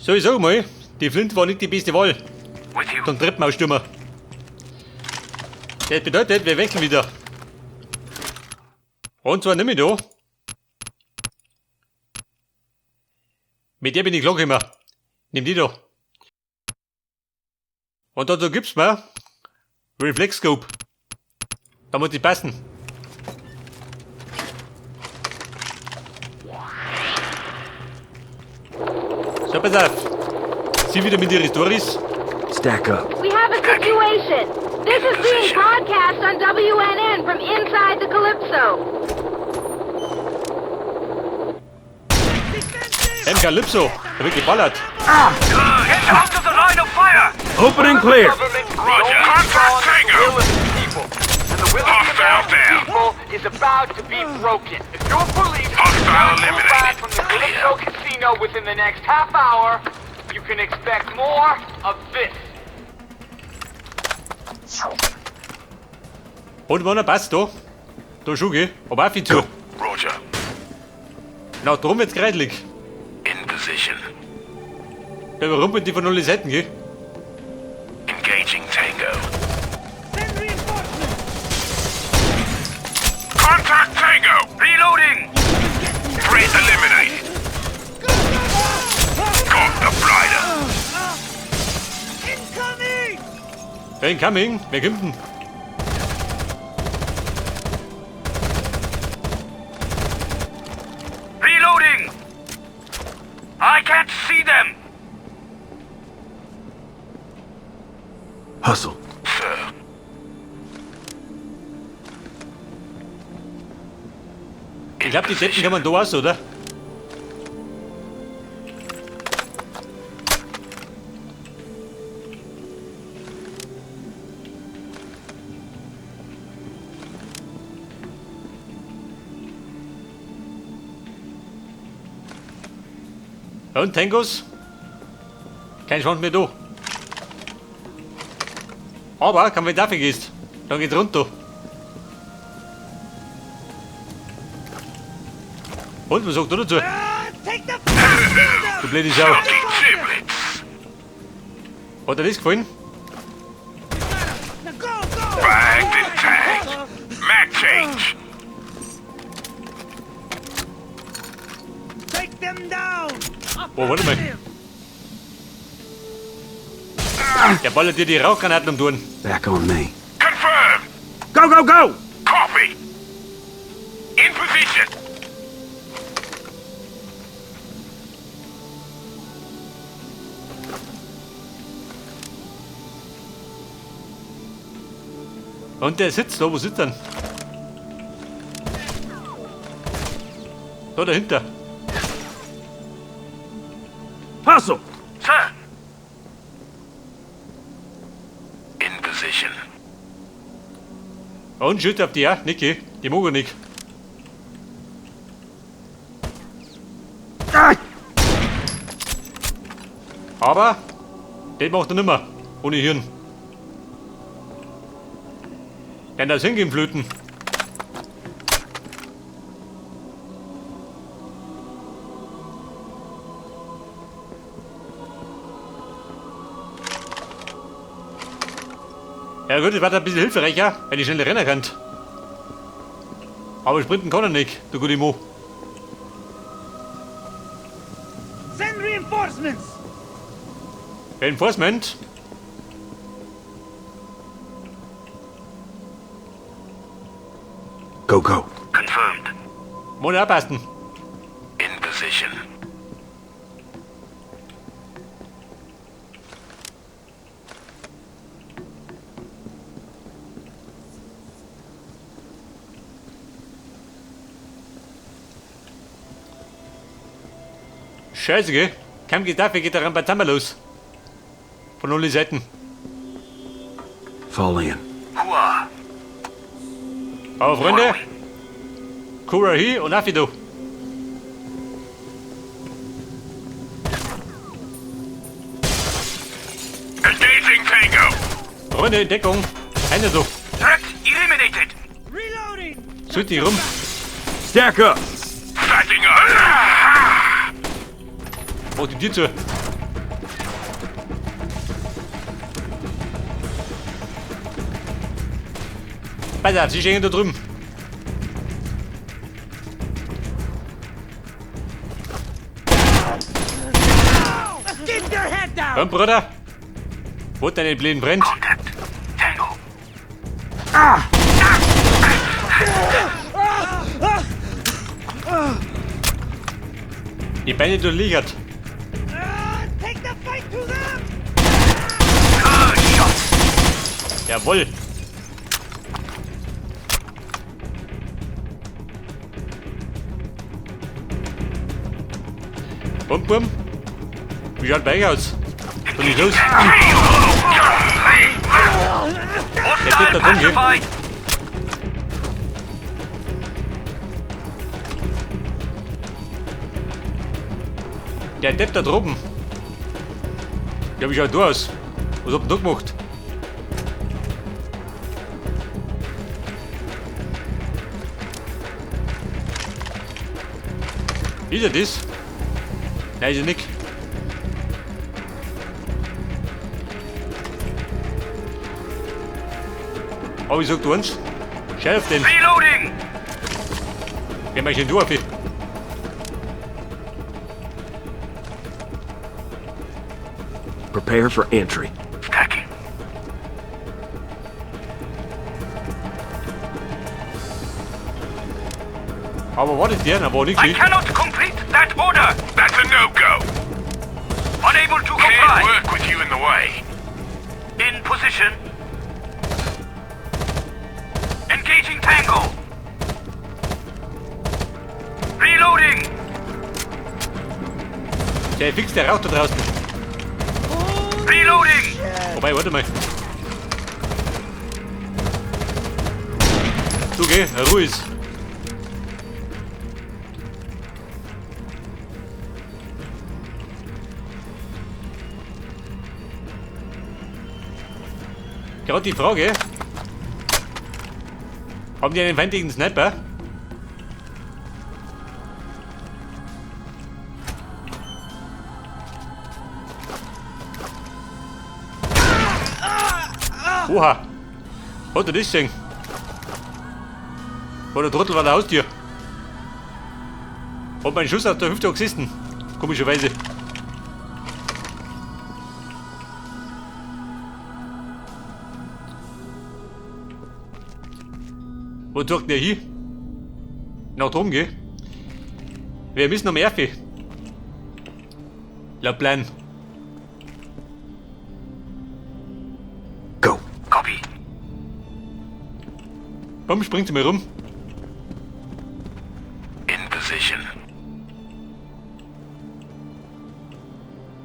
Sowieso mal, die Flinte war nicht die beste Wahl. With you. Zum Treppenausstürmer. Das bedeutet, wir wechseln wieder. Und zwar nicht mehr da. Mit der bin ich klar gekommen. Nimm die da. Und dazu gibt's mir Reflexscope. Da muss ich passen. So, pass auf. Sie wieder mit ihren Stories. Stack up. We have a situation. This is being broadcast on WNN from inside the Calypso. Calypso, da wird geballert. Get out of the line of fire! Open and clear. Roger. Contact Tango! Hostile down. People is about to be broken. If your police Hostile don't move back eliminated. from the Calypso Casino within the next half hour, you can expect more of this. Und wann er passt da? Da schon, gell? Aber auch viel zu. Roger. Na, drum wird's kreidelig. In position. Da überrumpeln die von alle Seiten, gell? Engaging Tango. Contact Tango! Reloading! Threat eliminated. Got the blighter. Incoming! Wer kommt denn? Reloading! I can't see them! Hustle. Sir. Ich glaub, die Deppen kann man da aus, oder? Und Tangos? Kein Schwand mehr da. Aber, kann wenn du dafür gehst, dann geht's runter. Und, was sagt er dazu? Du blöde Sau. Fucking giblets! Hat dir das gefallen? Bagged and tagged. Mag change. Oh, warte mal. Der ballert dir die Rauchgranaten um die Ohren. Back on me. Confirmed. Go, go, go! Copy. In position. Und der sitzt da, wo sitzt er denn? Da dahinter. Hustle! Sir. In position. Und schütt auf die, ja, Niki. Die mag er nicht. Ah! Aber, das macht er nimmer. Ohne Hirn. Kann das hingehen, flöten. Ja gut, das war ein bisschen hilfreicher, wenn ich schneller rennen kann. Aber sprinten kann er nicht, der gute Mo. Send reinforcements! Reinforcement? Go, go. Confirmed. Muss er aufpassen. In position. Scheiße, gell? Kaum gedacht, geht der Rambazamba los. Von alle Seiten. Fall in. Hua. Aber Freunde, Kura hier und Afido. Engaging Tango. Freunde in Deckung. Einer so. Threat eliminated. Reloading! Zünd die rum. Stack up. Starting up. Mach die Tür zu. Pass auf, sie stehen da drüben. Keep your head down! Komm, Bruder. Wo deine Blinden brennt. Contact. Tango. Die Beine durchliegert. Take the fight to them! Good shot. Jawohl. Bum, bum. Wie schaut bei euch aus? Und nicht los. Der Typ da drin, gell? Pacified. Der Depp da droben. Ja, wie schaut du aus? Was habt ihr da gemacht? Ist er das? Nein, ist er nicht. Aber ich sag du eins. Schau auf den. Reloading. Wer macht denn du auf ihn? Prepare for entry. Stacking. Aber wartet der, na war nicht I viel. cannot complete that order. That's a no-go. Unable to comply. Can't work with you in the way. In position. Engaging Tango. Reloading. Der fix der Rauch da draußen. Reloading. Wobei, warte mal. Du geh, Ruhe ist. Gerade die Frage. Haben die einen feindlichen Sniper? Oha! Hat er das gesehen? War der Trottel war der Haustier. Hat mein Schuss auf der Hüfte gesessen. Komischerweise. Wo sagt der hier? Nach drum, gell? Wir müssen noch mehr für. Laut Plan. Go. Copy. Komm, springt sie mal rum. In position.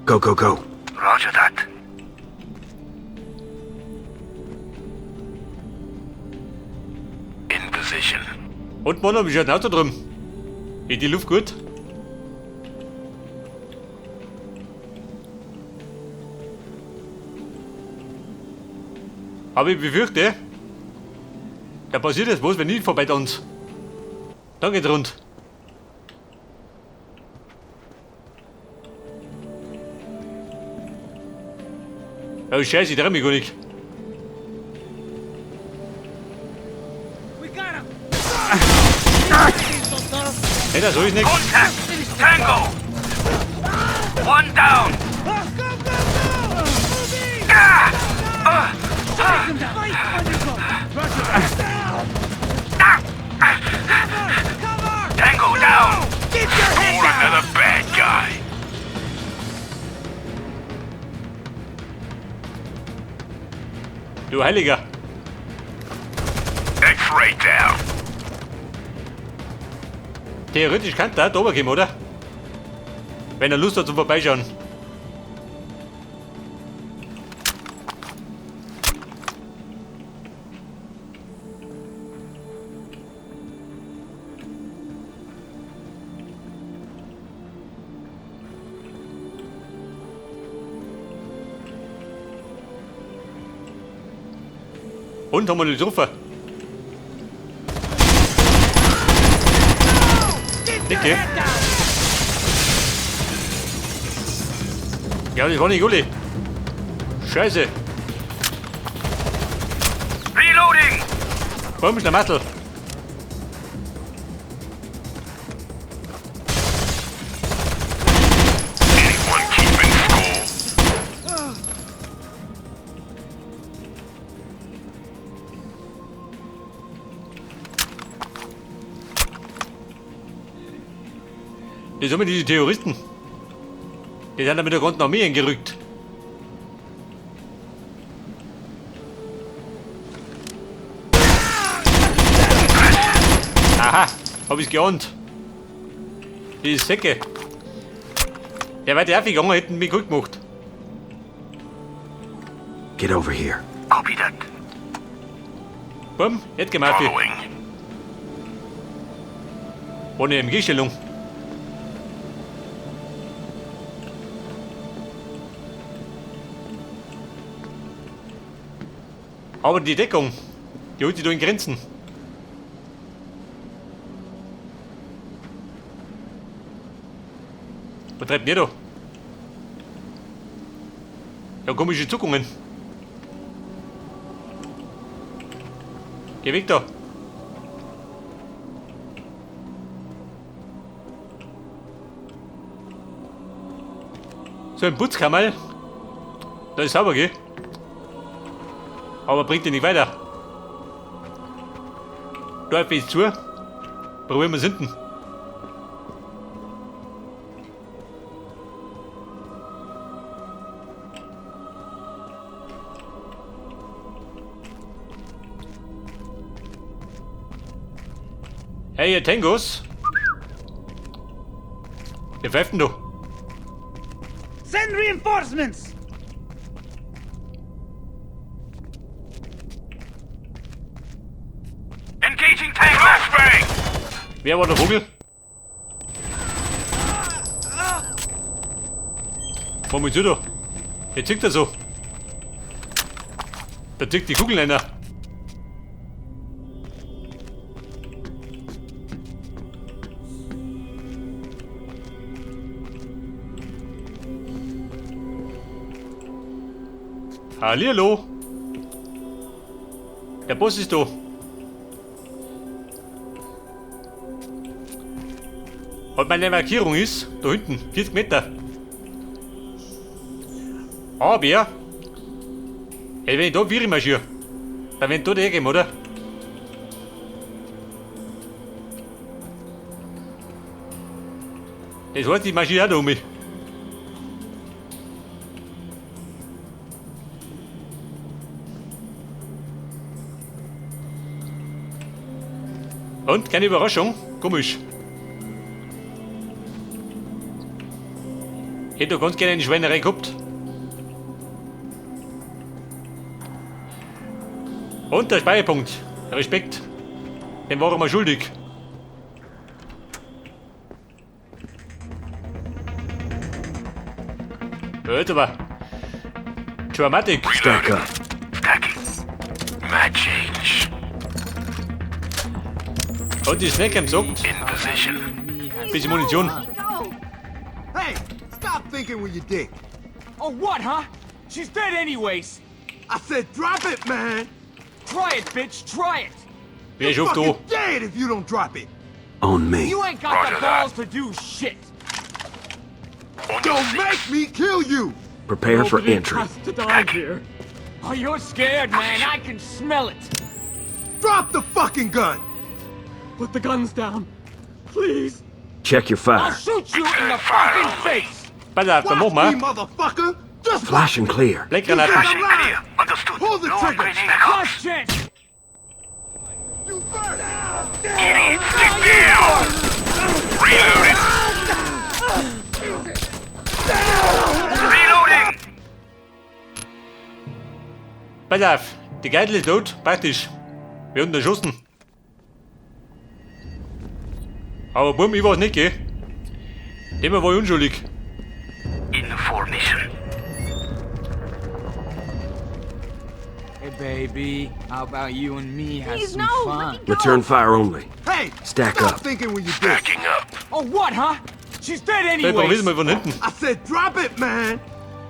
Go, go, go. Roger that. In position. Und Mann, wie schaut ein Auto drum? Geht die Luft gut? Aber ich befürchte, da passiert jetzt was, wenn nicht vorbei uns. Dann geht's rund. Oh Scheiße, ich trau mich gar nicht. We got him! Hey, das soll ich nicht. Contact! Tango! One down! Go, go, go! Moving! Ah! Take him down! Fight on your go! Roger! Down! Cover! Tango down! Keep your head Or down! another bad guy! Du Heiliger. X-ray down! Theoretisch kann der da oben kommen, oder? Wenn er Lust hat zum Vorbeischauen. Und haben wir nicht getroffen? Dicke. Ja, das war nicht Uli. Scheiße. Reloading! Bumm, schnell Mattel. Anyone keeping score? Das sind immer diese Terroristen. Die sind da mit der ganzen Armee eingerückt. Aha, hab ich's geahnt. Die Säcke. Der wäre aufgegangen, hätten mich gut gemacht. Get over here. Copy that. Bumm, jetzt geh mal auf. Following. Ohne MG-Stellung. Aber die Deckung, die holt sich da in Grenzen. Was treibt ihr da? Ja, komische Zuckungen. Geh weg da. So ein Putzkammer. Da ist sauber, gell? Aber bringt dich nicht weiter. Da ist zu. Probieren wir es hinten. Hey, ihr Tangos. Wer pfeift denn du? Send reinforcements! Engaging tank flashbang! Wer war der Vogel? Warum bist du da? Wer zickt er so? Da zickt die Kugeln einer. Hallihallo. Der Boss ist da. Und meine Markierung ist da hinten, 40 Meter. Aber, ey, wenn ich da Viren marschiere, dann werden die da hergeben, oder? Das heißt, ich marschiere auch da um mich. Und, keine Überraschung, komisch. Hätte doch ganz gerne eine Schweinerei gehabt. Und der Speicherpunkt. Respekt. Den waren wir schuldig. Hört aber. Dramatic. Stack up. Stacking. Mad change. Und die Snackcam sagt, In position. bisschen Munition. Hey, stop thinking with your dick. Oh, what, huh? She's dead anyways. I said drop it, man. Try it, bitch. Try it. Wer ist auf da? Fucking dead if you don't drop it. On me. You ain't got Roger the that. balls to do shit. On your Don't feet. make me kill you. Prepare for entry. To die here. Oh, you're scared, man. I can smell it. Drop the fucking gun. Put the guns down. Please. Check your I'll fire. shoot you in the fucking face. Pass auf, dann Watch machen me, wir. motherfucker. Just Flash and clear. Blendgranaten. Flashing clear. Understood. Pull the No trigger. upgrading. Back up. Last chance. You first. Idiot. Stick down. Reloading. Reloading. Pass auf, die Geisel ist tot, praktisch. Wir haben erschossen. Aber Bumm, ich war's nicht, gell? Dem war ich unschuldig. In formation. Hey, baby. How about you and me have Please, some no, fun? let me go. Return fire only. Hey, Stack stop up. thinking with your dick. Backing up. Oh, what, huh? She's dead Vielleicht probieren anyways. wir von hinten. I said drop it, man.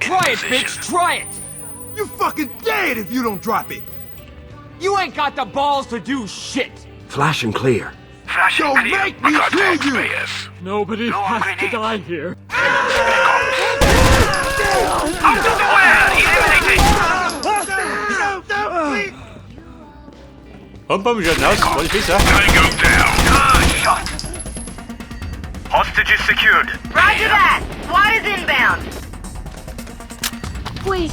Try it, bitch. Try it. You fucking dead if you don't drop it. You ain't got the balls to do shit. Flash and clear. Flash and Don't clear. make me We got kill you. taxpayers. Nobody No has to grenades. die here. Out of the way! Eliminated! No, please. Pum, schaut aus. Voll besser. Tango down. Good shot. Hostages secured. Roger that. SWAT is inbound. Wait.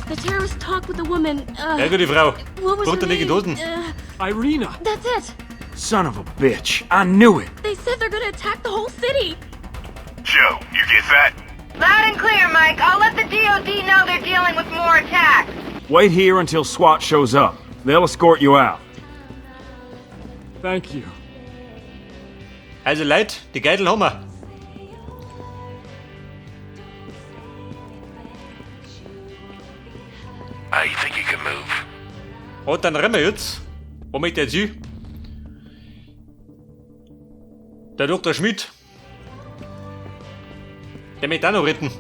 The terrorist talked with the woman. Ja, gut, die Frau. What was Drunter her liegen name? Dosen. Irina. That's it. Son of a bitch. I knew it. They said they're gonna attack the whole city. Joe, you get that? Loud and clear, Mike. I'll let the DOD know they're dealing with more attacks. Wait here until SWAT shows up. They'll escort you out. Thank you. Also Leute, die Geitel haben wir. You think you can move? Und dann rennen wir jetzt. Wo möchte jetzt hin? Der Dr. Schmidt. Der möchte auch noch retten.